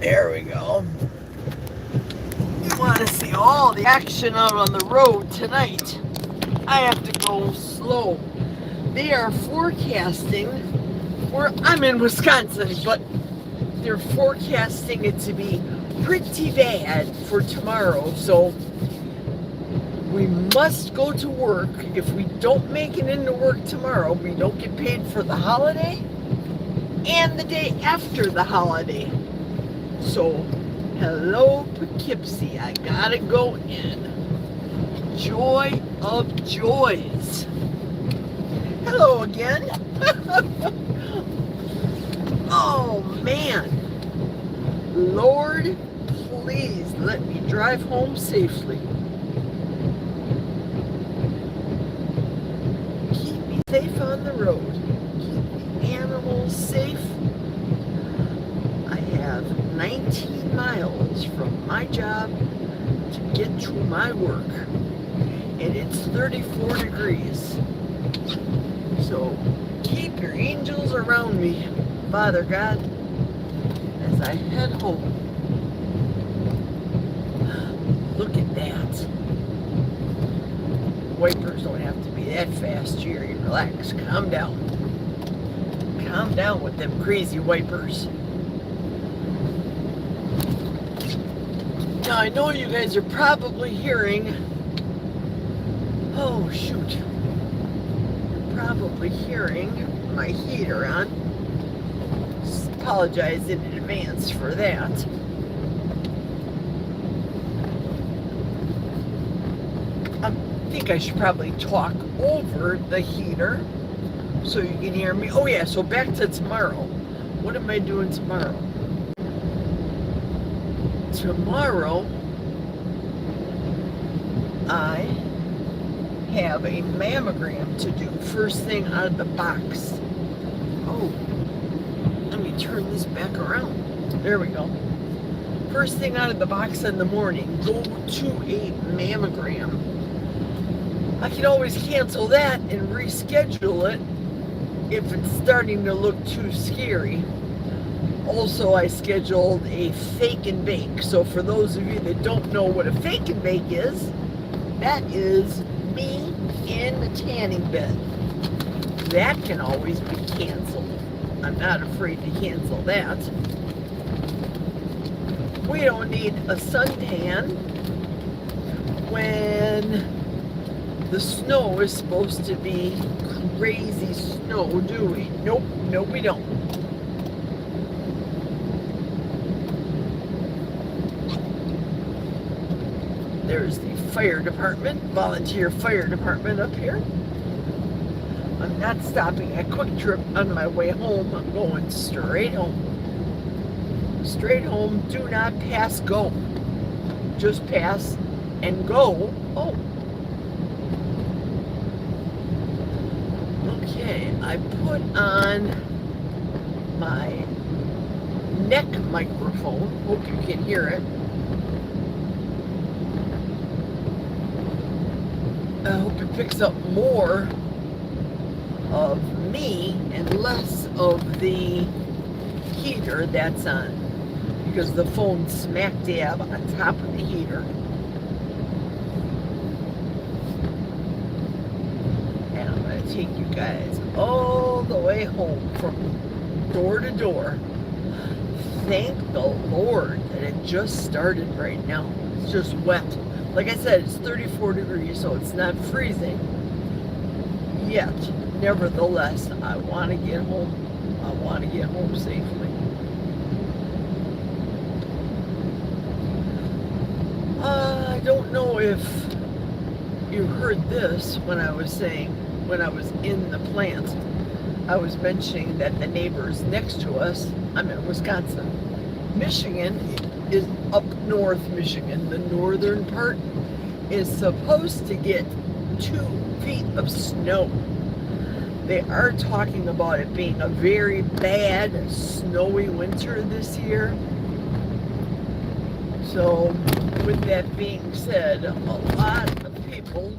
There we go. You want to see all the action out on the road tonight. I have to go slow. They are forecasting, I'm in Wisconsin, but they're forecasting it to be pretty bad for tomorrow. So we must go to work. If we don't make it into work tomorrow, we don't get paid for the holiday and the day after the holiday. So, hello Poughkeepsie, I gotta go in. Joy of joys. Hello again. Oh man. Lord, please let me drive home safely. Keep me safe on the road. Keep the animals safe. I have 19 miles from my job to get to my work. And it's 34 degrees. So keep your angels around me, Father God, as I head home. Look at that. Wipers don't have to be that fast, Jerry. Relax, calm down. Calm down with them crazy wipers. Now I know you guys are probably hearing, oh shoot, you're probably hearing my heater on. Apologize in advance for that. I think I should probably talk over the heater so you can hear me. Oh yeah, so back to tomorrow. What am I doing tomorrow? Tomorrow, I have a mammogram to do first thing out of the box. Oh, let me turn this back around. There we go. First thing out of the box in the morning, go to a mammogram. I can always cancel that and reschedule it if it's starting to look too scary. Also, I scheduled a fake and bake. So for those of you that don't know what a fake and bake is, that is me in the tanning bed. That can always be canceled. I'm not afraid to cancel that. We don't need a suntan when the snow is supposed to be crazy snow, do we? Nope, we don't. There's the fire department, volunteer fire department up here. I'm not stopping at Quick Trip on my way home. I'm going straight home. Straight home, do not pass go. Just pass and go home. Okay, I put on my neck microphone. Hope you can hear it. I hope it picks up more of me and less of the heater that's on, because the phone's smack dab on top of the heater. And I'm going to take you guys all the way home from door to door. Thank the Lord that it just started right now. It's just wet. Like I said, it's 34 degrees, so it's not freezing yet. Nevertheless, I want to get home. I want to get home safely. I don't know if you heard this when I was in the plant. I was mentioning that the neighbors next to us, I'm in Wisconsin. Michigan is up north. Michigan, the northern part, is supposed to get 2 feet of snow. They are talking about it being a very bad, snowy winter this year. So, with that being said, a lot of people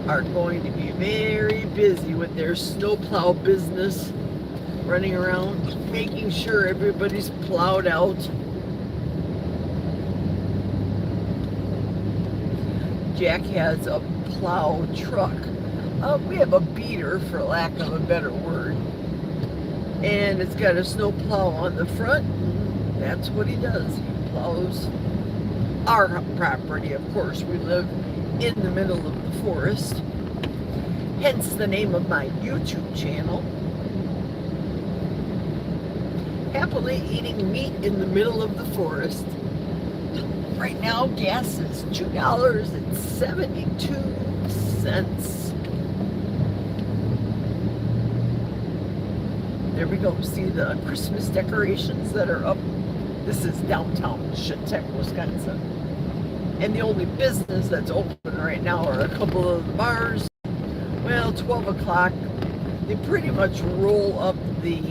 are going to be very busy with their snowplow business running around, making sure everybody's plowed out. Jack has a plow truck. We have a beater, for lack of a better word. And it's got a snow plow on the front. That's what he does. He plows our property, of course. We live in the middle of the forest. Hence the name of my YouTube channel. Happily eating meat in the middle of the forest. Right now, gas is $2.72. There we go. See the Christmas decorations that are up? This is downtown Chautauqua, Wisconsin. And the only business that's open right now are a couple of the bars. Well, 12 o'clock, they pretty much roll up the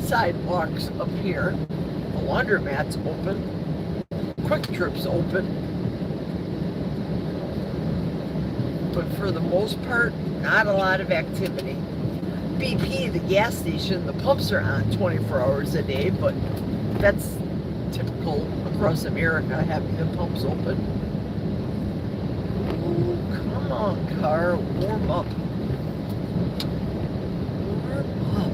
sidewalks up here. The laundromat's open. Quick Trip's open. But for the most part, not a lot of activity. BP, the gas station, the pumps are on 24 hours a day, but that's typical across America, having the pumps open. Oh, come on, car, warm up. Warm up.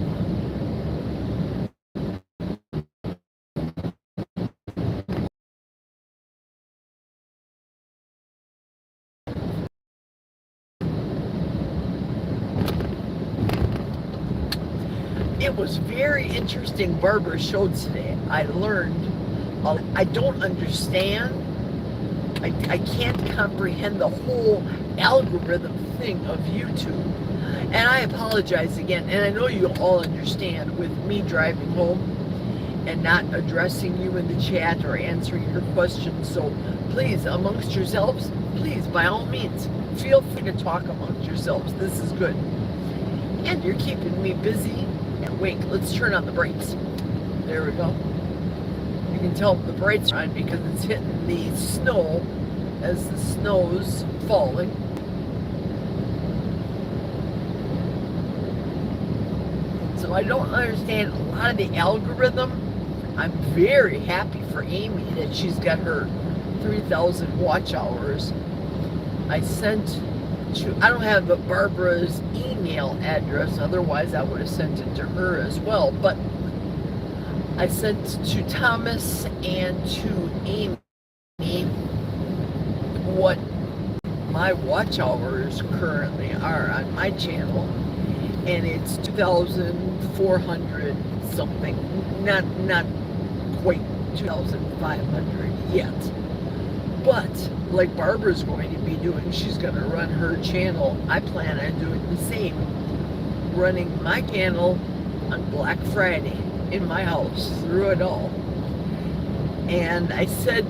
It was very interesting barber show today. I learned, I don't understand, I can't comprehend the whole algorithm thing of YouTube. And I apologize again, and I know you all understand with me driving home and not addressing you in the chat or answering your questions. So please, amongst yourselves, please, by all means, feel free to talk amongst yourselves. This is good. And you're keeping me busy. And wait, let's turn on the brakes. There we go. You can tell the brakes are on because it's hitting the snow as the snow's falling. So I don't understand a lot of the algorithm. I'm very happy for Amy that she's got her 3,000 watch hours. I don't have Barbara's email address, otherwise I would have sent it to her as well, but I sent to Thomas and to Amy what my watch hours currently are on my channel, and it's 2,400 something, not quite 2,500 yet. But like Barbara's going to be doing, she's going to run her channel. I plan on doing the same, running my channel on Black Friday in my house through it all. And I said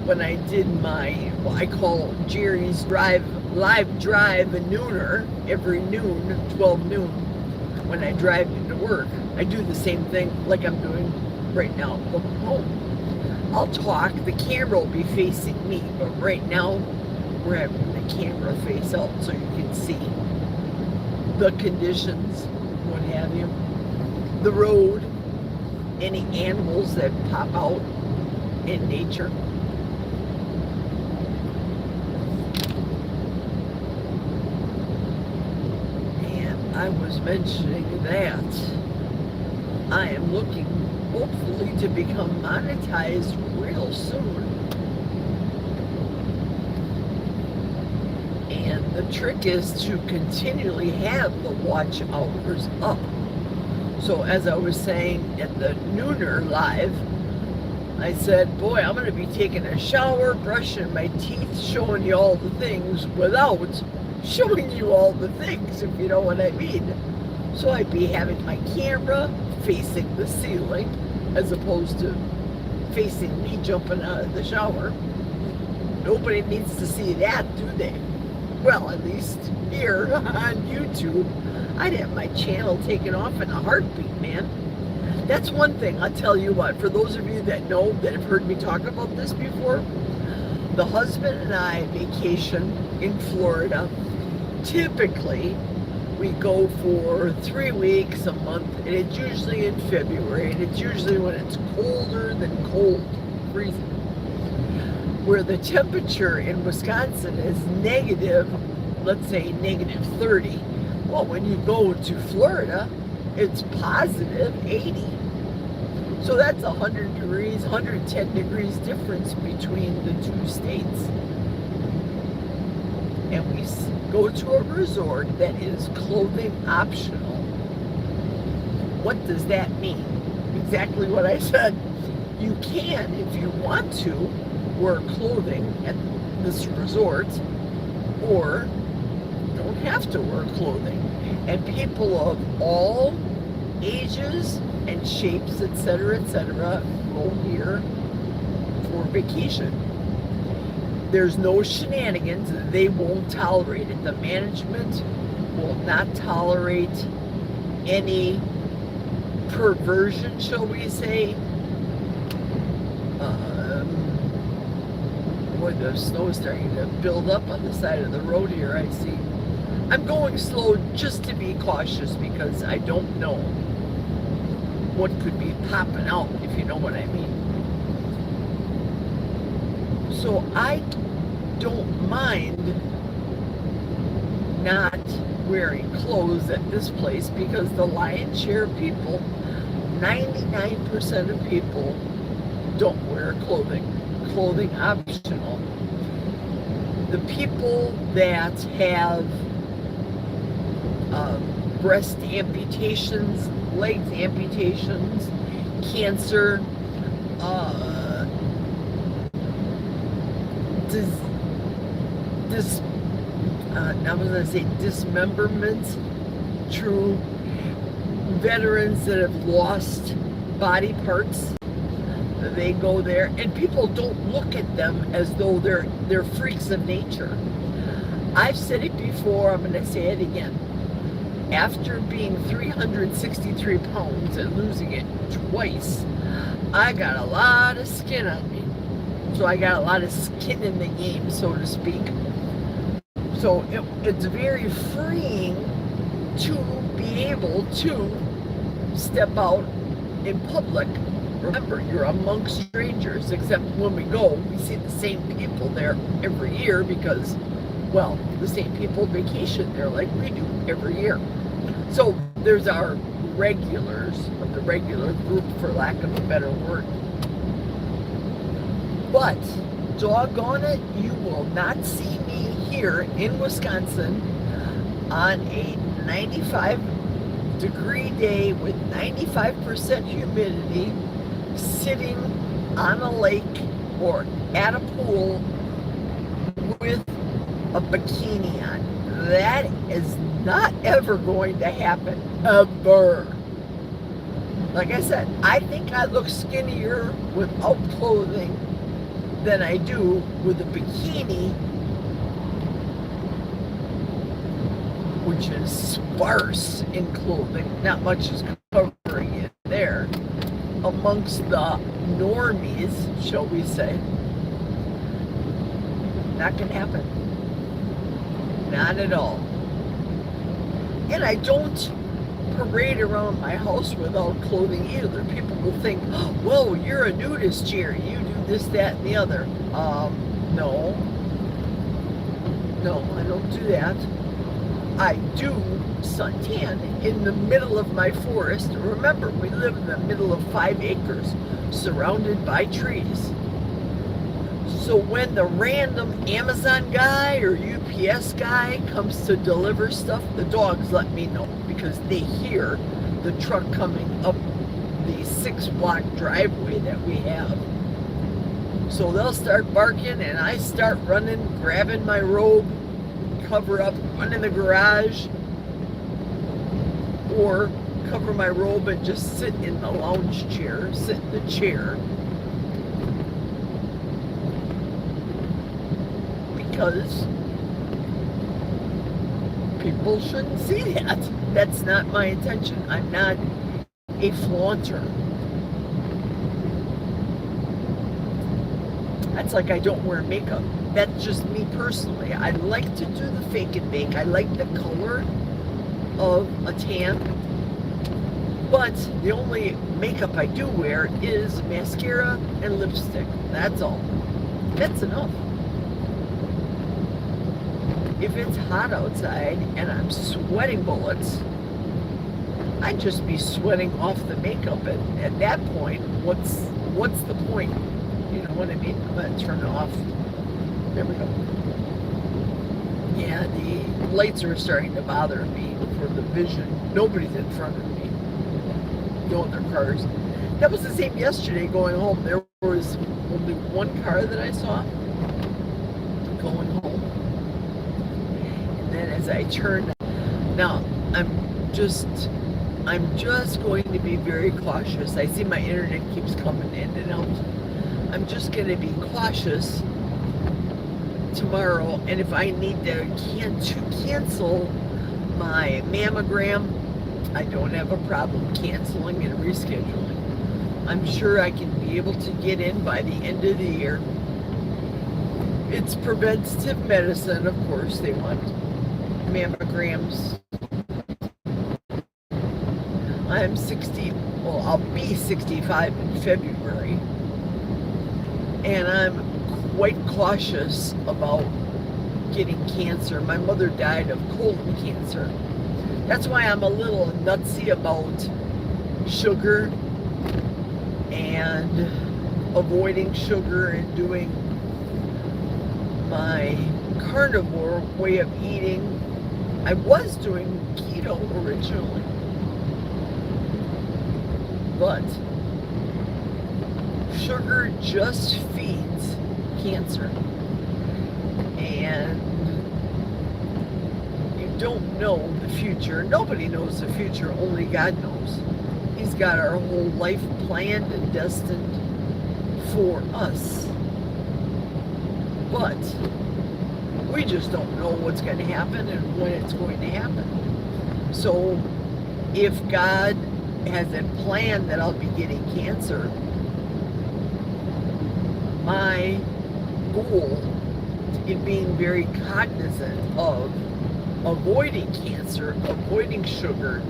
when I did my, what I call Jerry's live drive a nooner, every noon, 12 noon, when I drive into work, I do the same thing like I'm doing right now going home. I'll talk, the camera will be facing me, but right now we're having the camera face out so you can see the conditions, what have you, the road, any animals that pop out in nature. And I was mentioning that I am looking hopefully to become monetized real soon. And the trick is to continually have the watch hours up. So as I was saying at the Nooner Live, I said, boy, I'm going to be taking a shower, brushing my teeth, showing you all the things without showing you all the things, if you know what I mean. So I'd be having my camera facing the ceiling as opposed to facing me jumping out of the shower. Nobody needs to see that, do they? Well, at least here on YouTube, I'd have my channel taken off in a heartbeat, man. That's one thing, I'll tell you what, for those of you that know, that have heard me talk about this before, the husband and I vacation in Florida. Typically, We go for 3 weeks, a month, and it's usually in February, and it's usually when it's colder than cold, freezing. Where the temperature in Wisconsin is negative, let's say negative 30. Well, when you go to Florida, it's positive 80. So that's 100 degrees, 110 degrees difference between the two states. And we go to a resort that is clothing optional. What does that mean? Exactly what I said. You can, if you want to, wear clothing at this resort, or don't have to wear clothing. And people of all ages and shapes, etc., go here for vacation. There's no shenanigans. They won't tolerate it. The management will not tolerate any perversion, shall we say. Boy, the snow is starting to build up on the side of the road here, I see. I'm going slow just to be cautious because I don't know what could be popping out, if you know what I mean. So I don't mind not wearing clothes at this place because the lion's share of people, 99% of people, don't wear clothing optional. The people that have breast amputations, legs amputations, cancer, I was going to say dismemberment, true veterans that have lost body parts, they go there, and people don't look at them as though they're freaks of nature. I've said it before, I'm going to say it again. After being 363 pounds and losing it twice, I got a lot of skin on me. So I got a lot of skin in the game, so to speak. So it's very freeing to be able to step out in public. Remember, you're amongst strangers, except when we go, we see the same people there every year because, well, the same people vacation there like we do every year. So there's our regulars of the regular group, for lack of a better word. But, doggone it, you will not see me here in Wisconsin on a 95-degree day with 95% humidity, sitting on a lake or at a pool with a bikini on. That is not ever going to happen, ever. Like I said, I think I look skinnier without clothing than I do with a bikini, which is sparse in clothing. Not much is covering it there. Amongst the normies, shall we say. Not gonna happen. Not at all. And I don't parade around my house without clothing either. People will think, oh, whoa, you're a nudist, Jerry. You do this, that, and the other. No. No, I don't do that. I do suntan in the middle of my forest. Remember, we live in the middle of 5 acres, surrounded by trees. So when the random Amazon guy or UPS guy comes to deliver stuff, the dogs let me know because they hear the truck coming up the 6-block driveway that we have. So they'll start barking and I start running, grabbing my robe, cover up, run in the garage, or cover my robe and just sit in the lounge chair, sit in the chair. Because people shouldn't see that. That's not my intention. I'm not a flaunter. That's like I don't wear makeup. That's just me personally. I like to do the fake and bake. I like the color. of a tan, but the only makeup I do wear is mascara and lipstick. That's all. That's enough. If it's hot outside and I'm sweating bullets, I'd just be sweating off the makeup. And at that point, what's the point? You know what I mean? I'm going to turn it off. There we go. Yeah, the lights are starting to bother me for the vision. Nobody's in front of me. No other cars. That was the same yesterday going home. There was only one car that I saw going home. And then as I turned, now I'm just going to be very cautious. I see my internet keeps coming in and out. I'm just going to be cautious tomorrow, and if I need to cancel my mammogram, I don't have a problem canceling and rescheduling. I'm sure I can be able to get in by the end of the year. It's preventative medicine, of course. They want mammograms. I'm 60, well, I'll be 65 in February, and I'm quite cautious about getting cancer. My mother died of colon cancer. That's why I'm a little nutsy about sugar and avoiding sugar and doing my carnivore way of eating. I was doing keto originally, but sugar just feeds cancer, and you don't know the future. Nobody knows the future, only God knows. He's got our whole life planned and destined for us, but we just don't know what's going to happen and when it's going to happen. So if God has a plan that I'll be getting cancer, my goal in being very cognizant of avoiding cancer, avoiding sugar,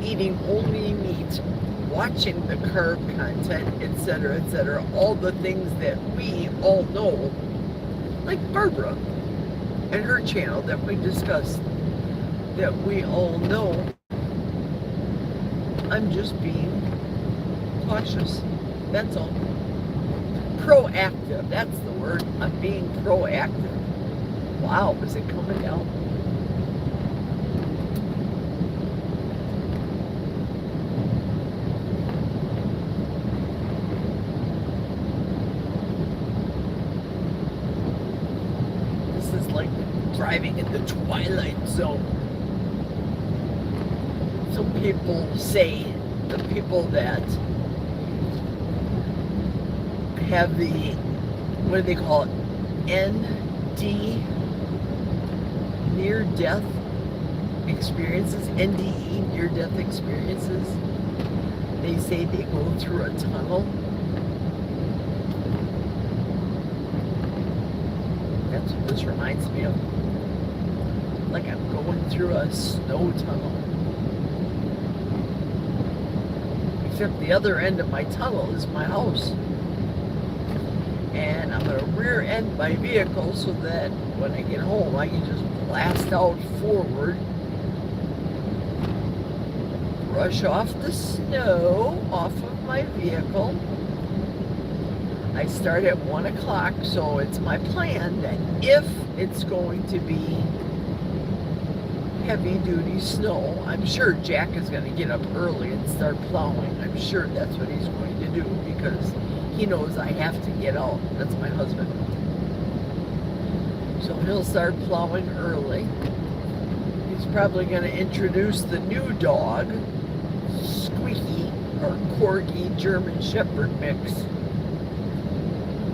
eating only meat, watching the carb content, etc., all the things that we all know, like Barbara and her channel that we discussed, that we all know. I'm just being cautious. That's all. Proactive, that's the word. I'm being proactive. Wow, is it coming down? This is like driving in the twilight zone. Some people say, the people that have the, what do they call it, ND, near-death experiences, NDE, near-death experiences, they say they go through a tunnel. That's what this reminds me of. Like I'm going through a snow tunnel. Except the other end of my tunnel is my house. And I'm going to rear end my vehicle so that when I get home I can just blast out forward, brush off the snow off of my vehicle. I start at 1 o'clock, so it's my plan that if it's going to be heavy duty snow, I'm sure Jack is going to get up early and start plowing. I'm sure that's what he's going to do because he knows I have to get out. That's my husband. So he'll start plowing early. He's probably going to introduce the new dog, Squeaky, or Corgi German Shepherd mix.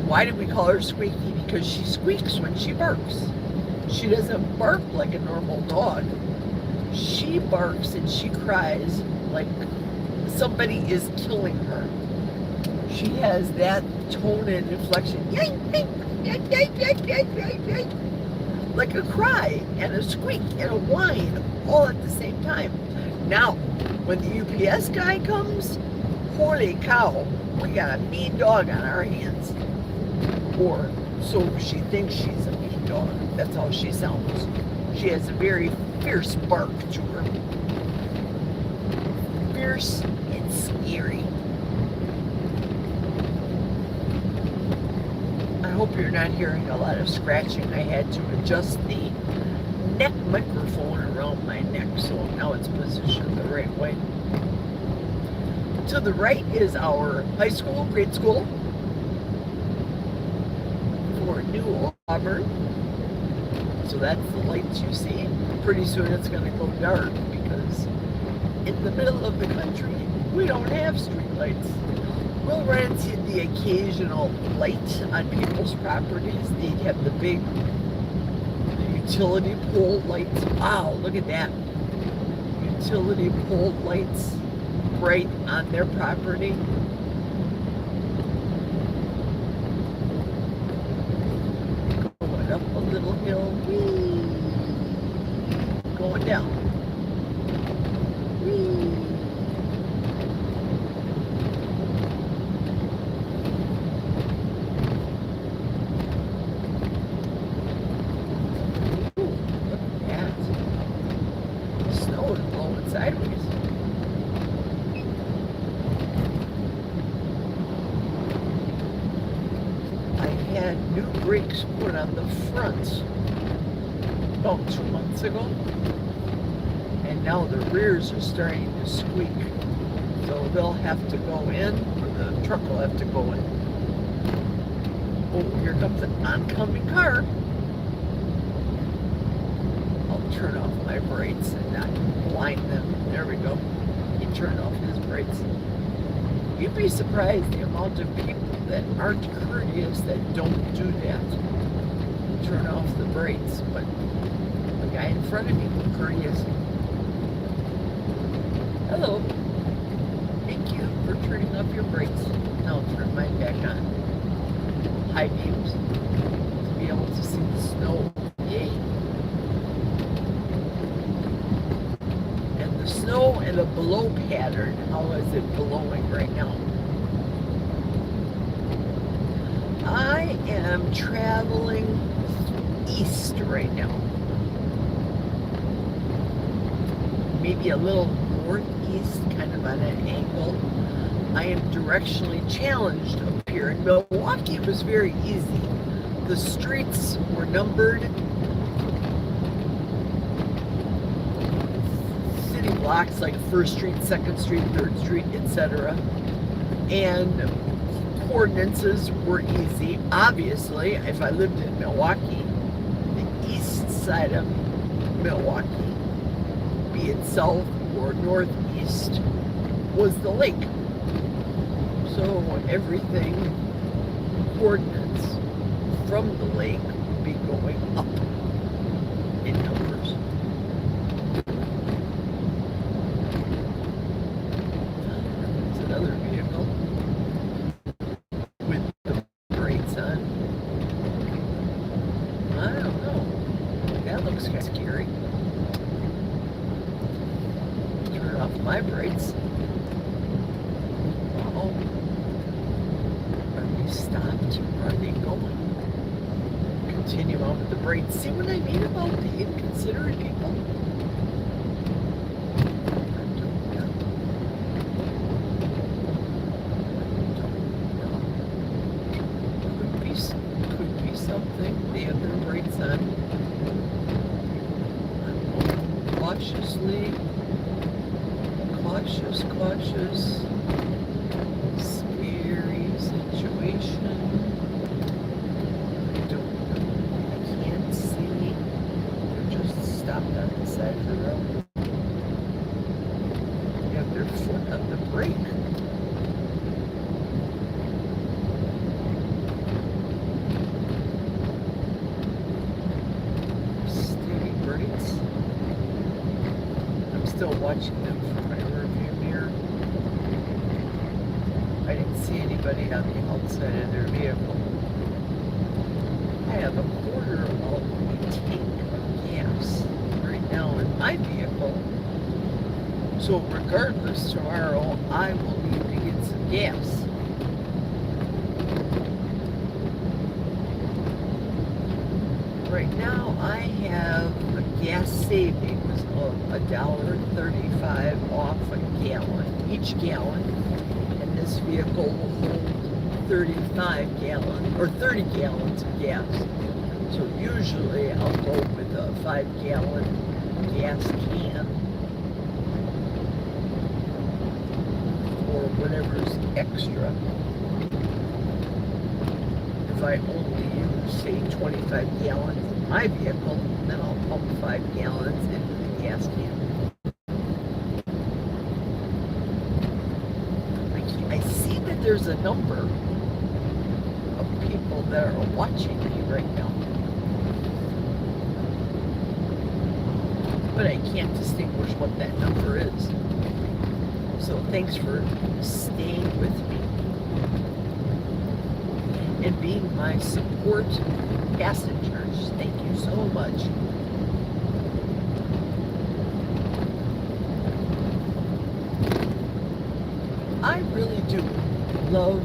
Why did we call her Squeaky? Because she squeaks when she barks. She doesn't bark like a normal dog. She barks and she cries like somebody is killing her. She has that tone and inflection, like a cry and a squeak and a whine all at the same time. Now, when the UPS guy comes, holy cow, we got a mean dog on our hands. Or so she thinks she's a mean dog. That's how she sounds. She has a very fierce bark to her. Fierce and scary. I hope you're not hearing a lot of scratching. I had to adjust the neck microphone around my neck, so now it's positioned the right way. To the right is our high school, grade school for New Auburn. So that's the lights you see. Pretty soon it's going to go dark because in the middle of the country, we don't have street lights. We'll run into the occasional light on people's properties. They have the big utility pole lights. Wow, look at that. Utility pole lights right on their property. Going up a little hill. Whee. Going down. Whee. Sideways. I had new brakes put on the front about 2 months ago, and now the rears are starting to squeak. So they'll have to go in, or the truck will have to go in. Oh, here comes an oncoming car. I'll turn off my brakes and not blind them. There we go. He turned off his brakes. You'd be surprised the amount of people that aren't courteous that don't do that. Turn off the brakes, but the guy in front of me was courteous. Hello. Thank you for turning off your brakes. Now I'll turn mine back on. High beams to be able to see the snow. Yay. Snow and a blow pattern. How is it blowing right now? I am traveling east right now. Maybe a little northeast, kind of on an angle. I am directionally challenged up here. In Milwaukee, it was very easy. The streets were numbered. Blocks like 1st Street, 2nd Street, 3rd Street, etc. And coordinates were easy. Obviously, if I lived in Milwaukee, the east side of Milwaukee, be it south or northeast, was the lake. So everything, coordinates from the lake would be going up in numbers. Another vehicle with the brakes on. I don't know. That looks kind of scary. Turn off my brakes. Uh-oh. Are we stopped? Where are they going? Continue on with the brakes. See what I mean about the inconsiderate people? Something. They have their brakes on. I'm going cautiously. Cautious. Scary situation. I don't know. I can't see. They're just stopped on the side of the road. They have their foot on the brake. Still watching them from my rearview mirror. I didn't see anybody on the outside of their vehicle. I have a quarter of a tank of gas right now in my my vehicle. So regardless, tomorrow I will need to get some gas. Right now I have a gas savings of $1.35 off a gallon, each gallon, and this vehicle will hold 35 gallons or 30 gallons of gas. So usually I'll go with a 5-gallon gas can or whatever's extra. If I only use, say, 25 gallons in my vehicle, then I'll pump 5 gallons into the gas can. I see that there's a number of people that are watching me right now, but I can't distinguish what that number is. So thanks for staying with me and being my support passengers. Thank you so much. I really do love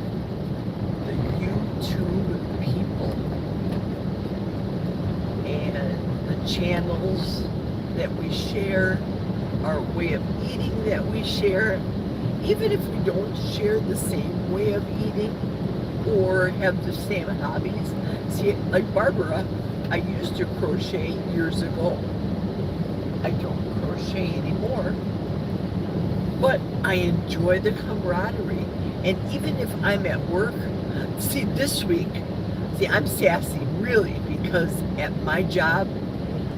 the YouTube people and the channels that we share, our way of eating that we share, even if we don't share the same way of eating or have the same hobbies. See, like Barbara, I used to crochet years ago. I don't crochet anymore, but I enjoy the camaraderie. And even if I'm at work, see, this week, I'm sassy really because at my job,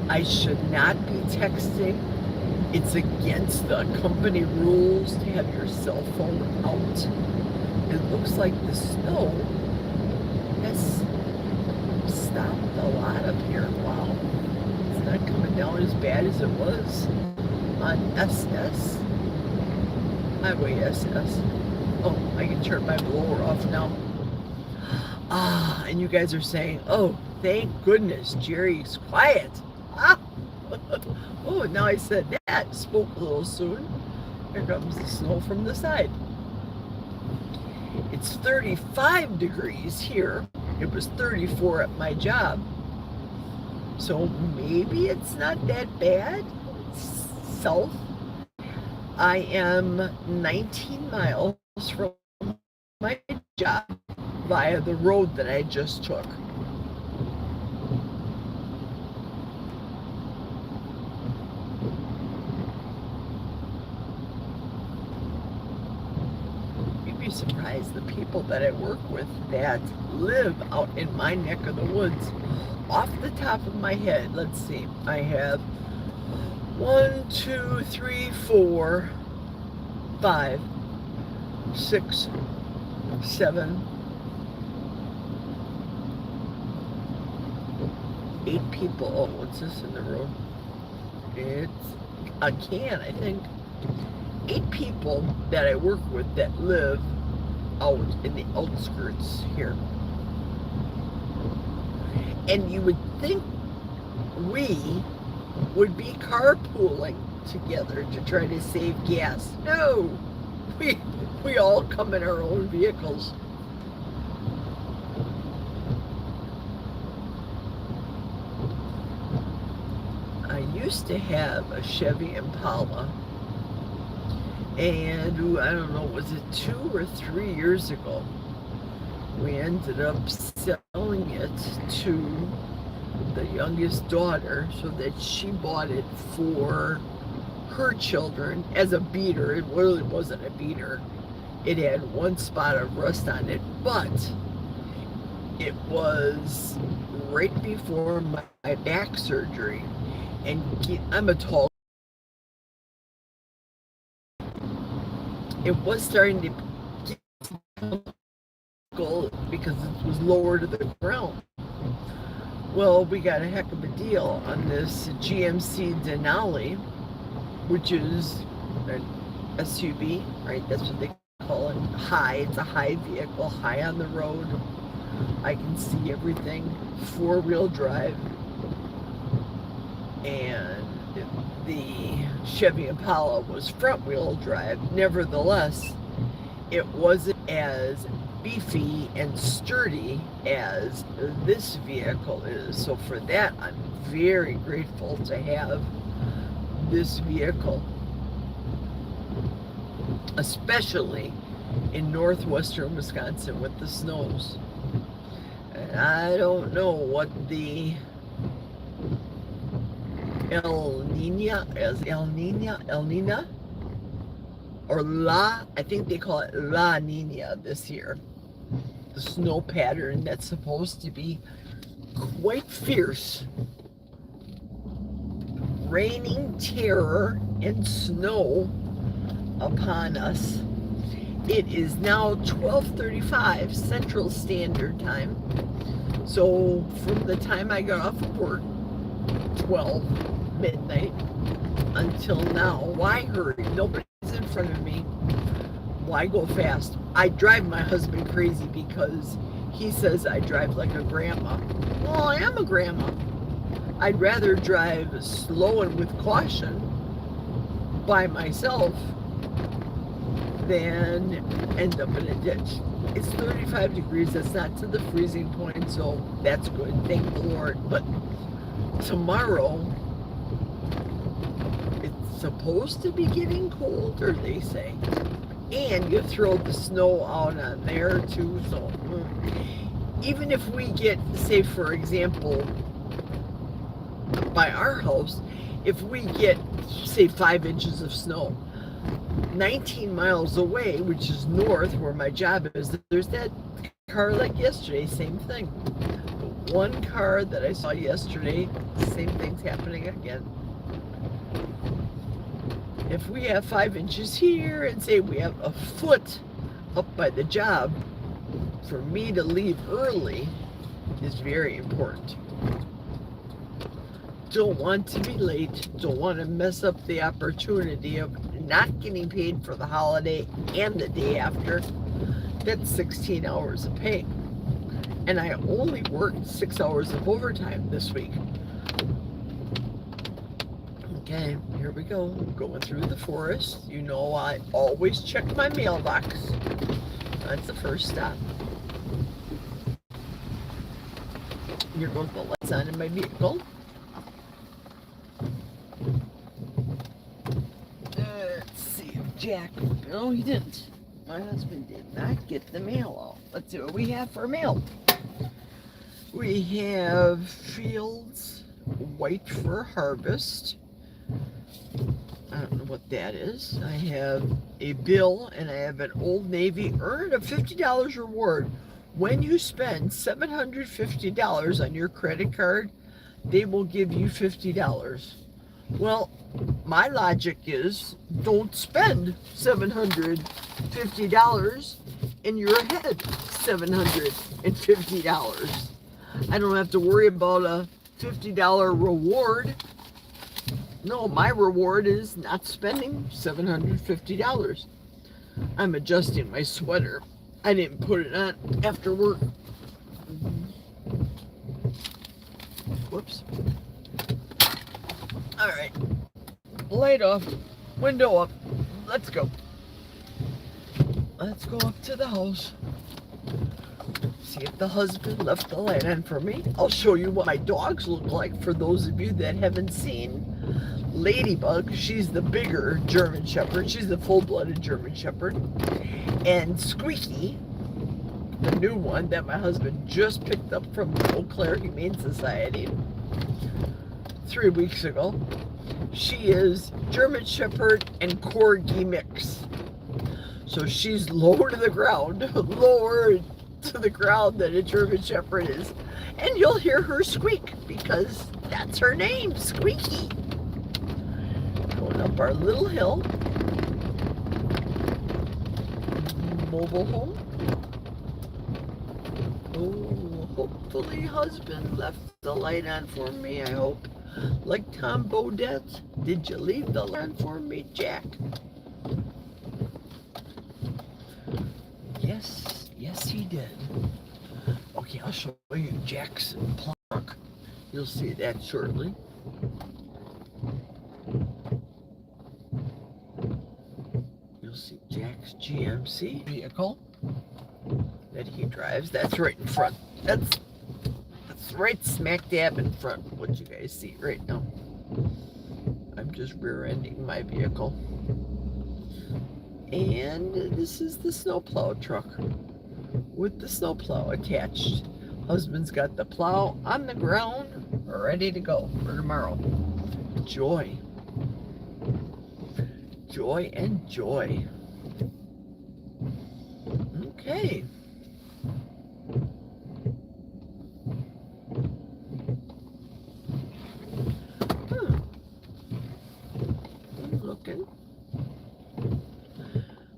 I should not be texting. It's against the company rules to have your cell phone out. It looks like the snow has stopped a lot up here. Wow. It's not coming down as bad as it was on SS. Highway SS. Oh, I can turn my blower off now. And you guys are saying, oh, thank goodness Jerry's quiet. Oh, now I said that. Spoke a little soon. Here comes the snow from the side. It's 35 degrees here. It was 34 at my job. So maybe it's not that bad. South. I am 19 miles from my job via the road that I just took. Surprised the people that I work with that live out in my neck of the woods. Off the top of my head, let's see, I have 1, 2, 3, 4, 5, 6, 7, 8 people. Oh, what's this in the road? It's a can, I think. 8 people that I work with that live out in the outskirts here. And you would think we would be carpooling together to try to save gas. No, we all come in our own vehicles. I used to have a Chevy Impala, and I don't know, was it 2 or 3 years ago, we ended up selling it to the youngest daughter so that she bought it for her children as a beater. It really wasn't a beater. It had 1 spot of rust on it, but it was right before my back surgery, and I'm a tall. It was starting to get difficult because it was lower to the ground. Well, we got a heck of a deal on this GMC Denali, which is an SUV, right? That's what they call it. High. It's a high vehicle, high on the road. I can see everything. 4-wheel drive. And the Chevy Impala was front-wheel drive. Nevertheless, it wasn't as beefy and sturdy as this vehicle is. So for that, I'm very grateful to have this vehicle, especially in northwestern Wisconsin with the snows. And I don't know what the El Nina, or I think they call it La Nina this year. The snow pattern that's supposed to be quite fierce. Raining terror and snow upon us. It is now 12:35 Central Standard Time. So from the time I got off of work, 12 midnight, until now, why hurry? Nobody's in front of me. Why go fast? I drive my husband crazy because he says I drive like a grandma. Well, I am a grandma. I'd rather drive slow and with caution by myself than end up in a ditch. It's 35 degrees. That's not to the freezing point, so that's good. Thank the Lord. But tomorrow, it's supposed to be getting colder, they say. And you throw the snow out on there too. So even if we get, say for example, by our house, if we get, say, 5 inches of snow, 19 miles away, which is north where my job is, there's that car like yesterday, same thing. The one car that I saw yesterday, same thing's happening again. If we have 5 inches here and say we have a foot up by the job, for me to leave early is very important. Don't want to be late, don't want to mess up the opportunity of not getting paid for the holiday and the day after. That's 16 hours of pay. And I only worked 6 hours of overtime this week. Okay, here we go. Going through the forest. You know I always check my mailbox. That's the first stop. Here goes the lights on in my vehicle. Let's see if Jack, no he didn't. My husband did not get the mail out. Let's see what we have for mail. We have Fields White for Harvest. I don't know what that is. I have a bill and I have an Old Navy earn a $50 reward. When you spend $750 on your credit card, they will give you $50. Well, my logic is don't spend $750 in your head. $750. I don't have to worry about a $50 reward. No, my reward is not spending $750. I'm adjusting my sweater. I didn't put it on after work. Whoops. All right. Light off. Window up. Let's go. Let's go up to the house. See if the husband left the light on for me. I'll show you what my dogs look like for those of you that haven't seen Ladybug. She's the bigger German Shepherd. She's the full-blooded German Shepherd. And Squeaky, the new one that my husband just picked up from the Eau Claire Humane Society 3 weeks ago. She is German Shepherd and Corgi mix. So she's lower to the ground, lower to the ground than a German Shepherd is. And you'll hear her squeak because that's her name, Squeaky. Going up our little hill. Mobile home. Oh, hopefully husband left the light on for me, I hope. Like Tom Bodette, did you leave the light on for me, Jack? Yes, yes he did. Okay, I'll show you Jackson Plunk. You'll see that shortly. GMC vehicle that he drives. That's right in front. That's right smack dab in front of what you guys see right now. I'm just rear-ending my vehicle. And this is the snowplow truck with the snowplow attached. Husband's got the plow on the ground, ready to go for tomorrow. Joy. Joy and joy. Okay. I'm looking.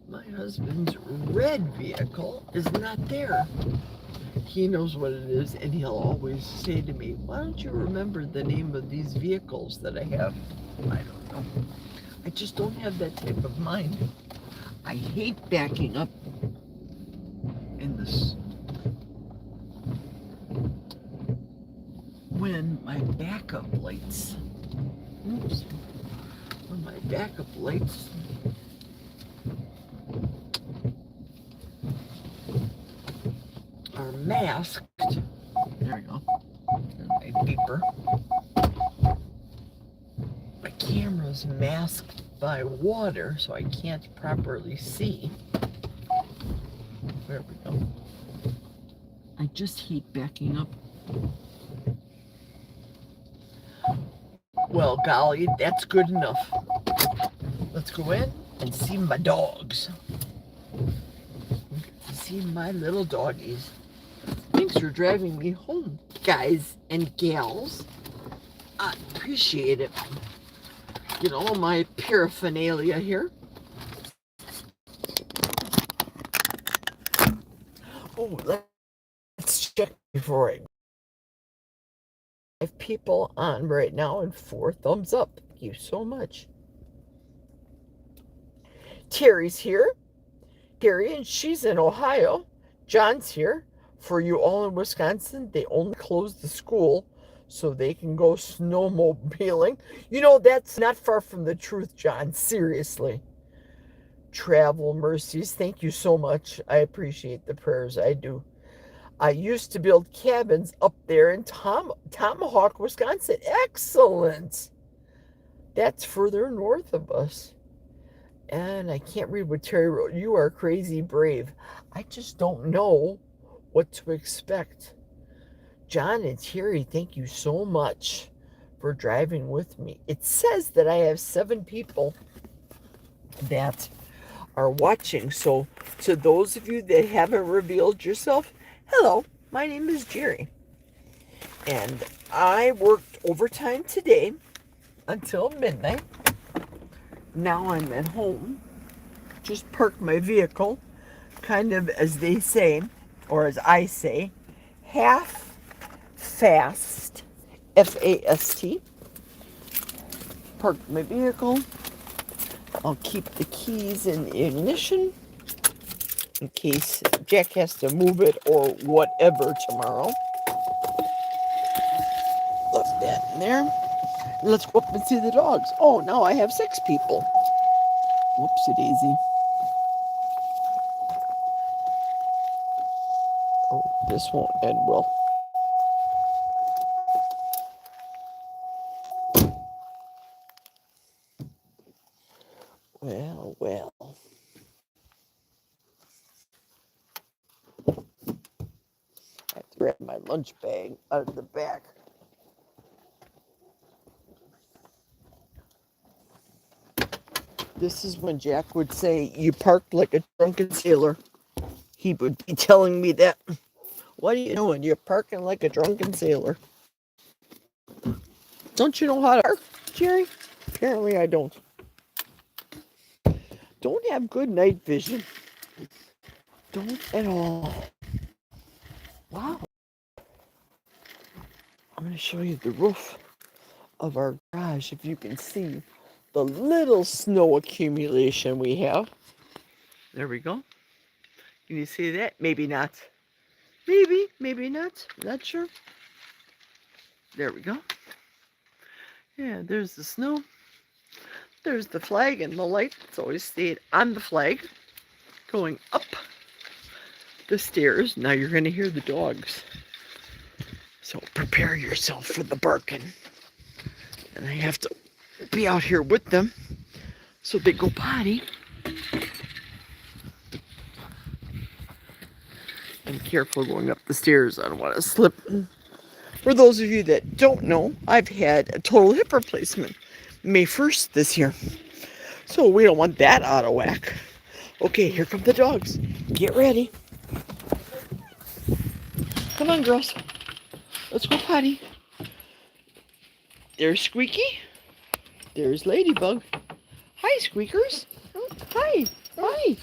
My husband's red vehicle is not there. He knows what it is, and he'll always say to me, why don't you remember the name of these vehicles that I have? I don't know. I just don't have that type of mind. I hate backing up in this. When my backup lights, when my backup lights are masked, there we go, there's my beeper. My camera's masked by water, so I can't properly see. There we go. I just hate backing up. Well, golly, that's good enough. Let's go in and see my dogs. See my little doggies. Thanks for driving me home, guys and gals. I appreciate it. Get all my paraphernalia here. Oh, let's check before I. 5 people on right now and 4 thumbs up. Thank you so much. Terry's here. Terry, and she's in Ohio. John's here. For you all in Wisconsin, they only closed the school so they can go snowmobiling. You know, that's not far from the truth, John. Seriously. Travel mercies. Thank you so much. I appreciate the prayers. I do. I used to build cabins up there in Tomahawk, Wisconsin. Excellent. That's further north of us. And I can't read what Terry wrote. You are crazy brave. I just don't know what to expect. John and Terry, thank you so much for driving with me. It says that I have 7 people that are watching. So to those of you that haven't revealed yourself, hello, my name is Jerry. And I worked overtime today until midnight. Now I'm at home. Just parked my vehicle, kind of as they say, or as I say, half-fast, F-A-S-T. Parked my vehicle. I'll keep the keys in the ignition in case Jack has to move it or whatever tomorrow. Left that in there. Let's go up and see the dogs. Oh, now I have 6 people. Whoopsie daisy. Oh, this won't end well. Well. I have to grab my lunch bag out of the back. This is when Jack would say, you parked like a drunken sailor. He would be telling me that. What are you doing? You're parking like a drunken sailor. Don't you know how to park, Jerry? Apparently I don't. Don't have good night vision. Don't at all. Wow. I'm going to show you the roof of our garage if you can see the little snow accumulation we have. There we go. Can you see that? Maybe not. Maybe not. Not sure. There we go. Yeah, there's the snow. There's the flag and the light. It's always stayed on the flag. going up the stairs. Now you're going to hear the dogs. So prepare yourself for the barking. And I have to be out here with them so they go potty. And careful going up the stairs. I don't want to slip. For those of you that don't know, I've had a total hip replacement May 1st this year. So we don't want that out of whack. Okay, here come the dogs. Get ready. Come on, girls. Let's go potty. There's Squeaky. There's Ladybug. Hi, Squeakers. Oh, hi. Hi.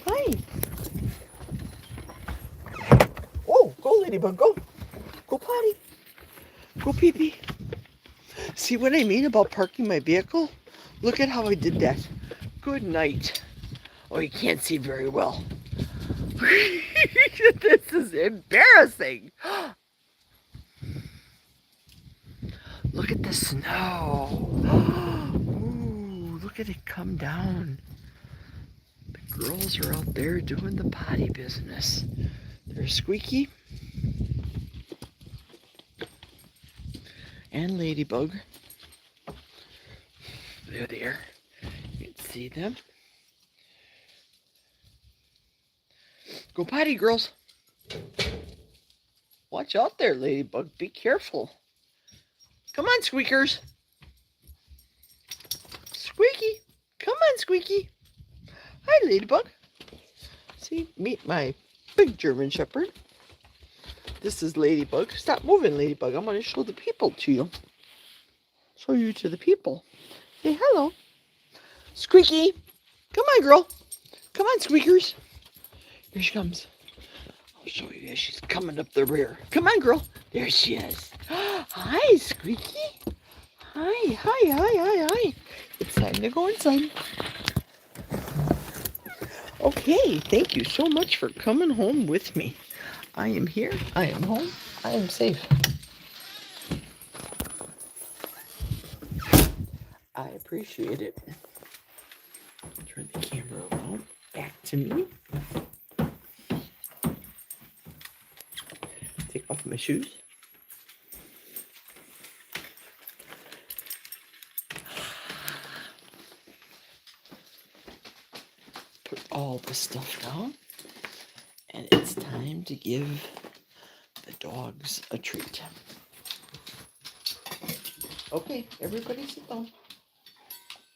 Hi. Oh, go, Ladybug. Go. Go potty. Go pee-pee. See what I mean about parking my vehicle? Look at how I did that. Good night. Oh, you can't see very well. This is embarrassing. Look at the snow. Ooh, look at it come down. The girls are out there doing the potty business. There's Squeaky and Ladybug. They're there. You can see them. Go potty, girls. Watch out there, Ladybug. Be careful. Come on, Squeakers. Squeaky. Come on, Squeaky. Hi, Ladybug. See, meet my big German Shepherd. This is Ladybug. Stop moving, Ladybug. I'm going to show the people to you. Show you to the people. Say hello. Squeaky. Come on, girl. Come on, Squeakers. Here she comes. I'll show you as she's coming up the rear. Come on, girl. There she is. Hi, Squeaky. Hi, hi, hi, hi, hi. It's time to go inside. Okay, thank you so much for coming home with me. I am here. I am home. I am safe. I appreciate it. Turn the camera around. Back to me. Take off my shoes. Put all the stuff down. And it's time to give the dogs a treat. Okay, everybody sit down.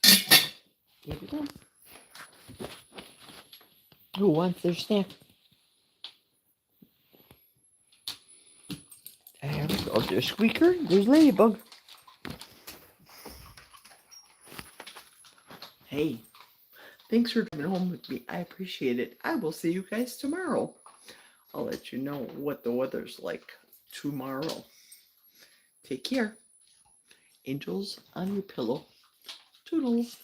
Here we go. Who wants their snack? There we go. There's Squeaker. There's Ladybug. Hey, thanks for coming home with me. I appreciate it. I will see you guys tomorrow. I'll let you know what the weather's like tomorrow. Take care. Angels on your pillow. Toodles.